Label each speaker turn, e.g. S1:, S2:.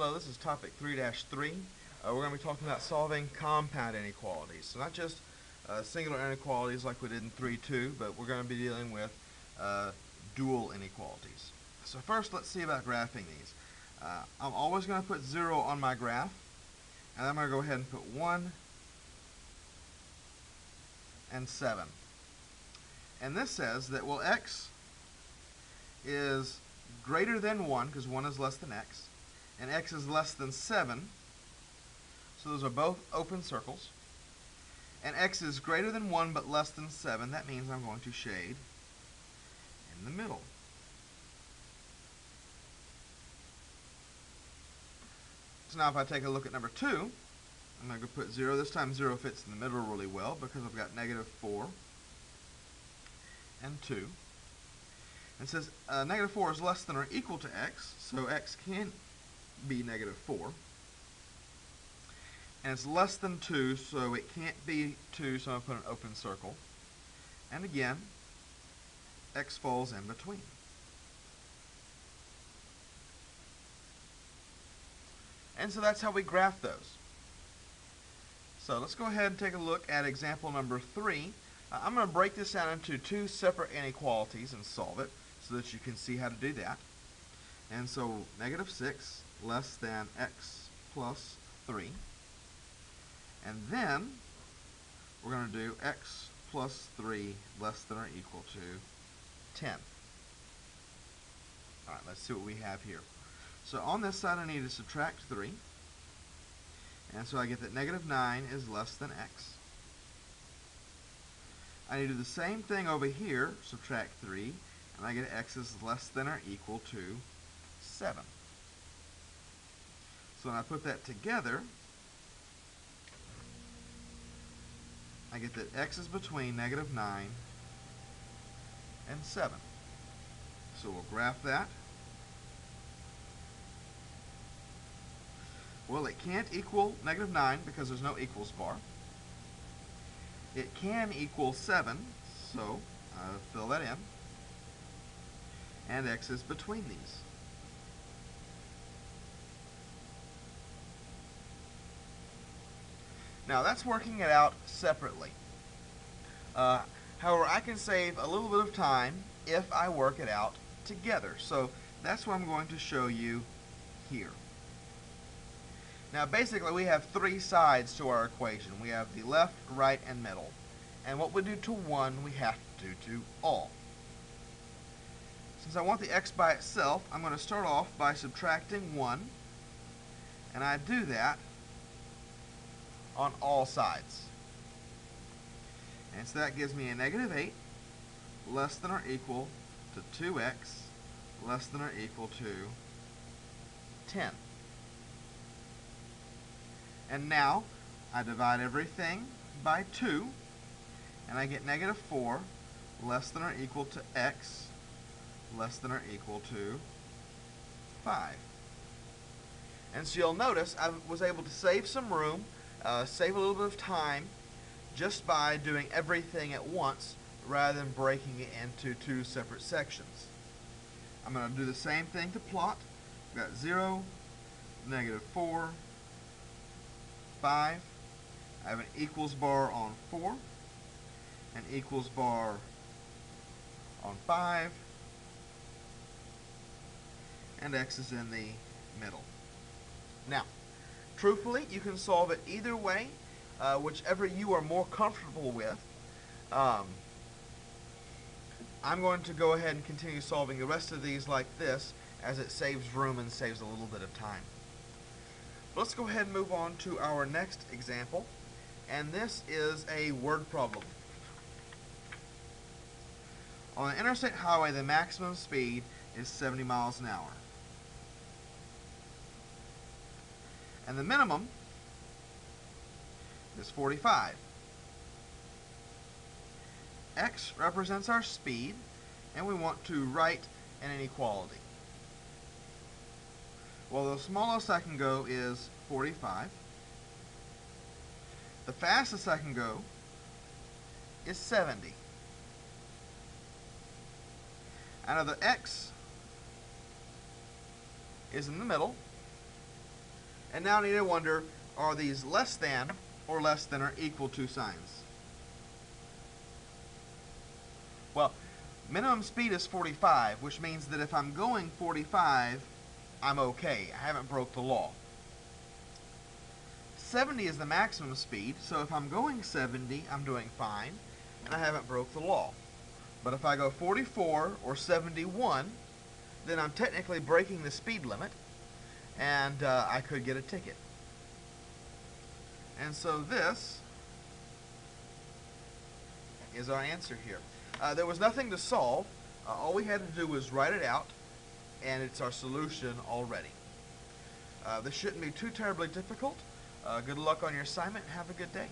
S1: Hello, this is topic 3-3. We're going to be talking about solving compound inequalities. So not just singular inequalities like we did in 3-2, but we're going to be dealing with dual inequalities. So first, let's see about graphing these. I'm always going to put 0 on my graph, and I'm going to go ahead and put 1 and 7. And this says that, well, x is greater than 1, because 1 is less than x, and x is less than 7, so those are both open circles, and x is greater than 1 but less than 7. That means I'm going to shade in the middle. So now if I take a look at number 2, I'm going to put 0. This time 0 fits in the middle really well because I've got -4 and 2. It says -4 is less than or equal to x, so x can be -4. And it's less than 2, so it can't be 2, so I'm going to put an open circle. And again, x falls in between. And so that's how we graph those. So let's go ahead and take a look at example number 3. I'm going to break this down into 2 separate inequalities and solve it so that you can see how to do that. And so -6 less than x plus 3. And then we're going to do x plus 3 less than or equal to 10. All right, let's see what we have here. So on this side I need to subtract 3. And so I get that -9 is less than x. I need to do the same thing over here, subtract 3, and I get x is less than or equal to 7. So when I put that together, I get that x is between -9 and 7. So we'll graph that. Well, it can't equal -9 because there's no equals bar. It can equal 7, so I'll fill that in. And x is between these. Now that's working it out separately. However, I can save a little bit of time if I work it out together. So that's what I'm going to show you here. Now basically we have 3 sides to our equation. We have the left, right, and middle. And what we do to one, we have to do to all. Since I want the x by itself, I'm going to start off by subtracting 1. And I do that on all sides. And so that gives me a -8 less than or equal to 2x less than or equal to 10. And now I divide everything by 2, and I get -4 less than or equal to x less than or equal to 5. And so you'll notice I was able to save some room, save a little bit of time, just by doing everything at once rather than breaking it into 2 separate sections. I'm going to do the same thing to plot. We've got 0, -4, 5. I have an equals bar on 4, an equals bar on 5, and x is in the middle. Now, truthfully, you can solve it either way, whichever you are more comfortable with. I'm going to go ahead and continue solving the rest of these like this, as it saves room and saves a little bit of time. Let's go ahead and move on to our next example, and this is a word problem. On an interstate highway, the maximum speed is 70 miles an hour. And the minimum is 45. X represents our speed, and we want to write an inequality. Well, the smallest I can go is 45. The fastest I can go is 70. I know that x is in the middle, And now I need to wonder, are these less than or equal to signs? Well, minimum speed is 45, which means that if I'm going 45, I'm okay. I haven't broke the law. 70 is the maximum speed, so if I'm going 70, I'm doing fine, and I haven't broke the law. But if I go 44 or 71, then I'm technically breaking the speed limit, and I could get a ticket. And so this is our answer here. There was nothing to solve. All we had to do was write it out, and it's our solution already. This shouldn't be too terribly difficult. Good luck on your assignment. Have a good day.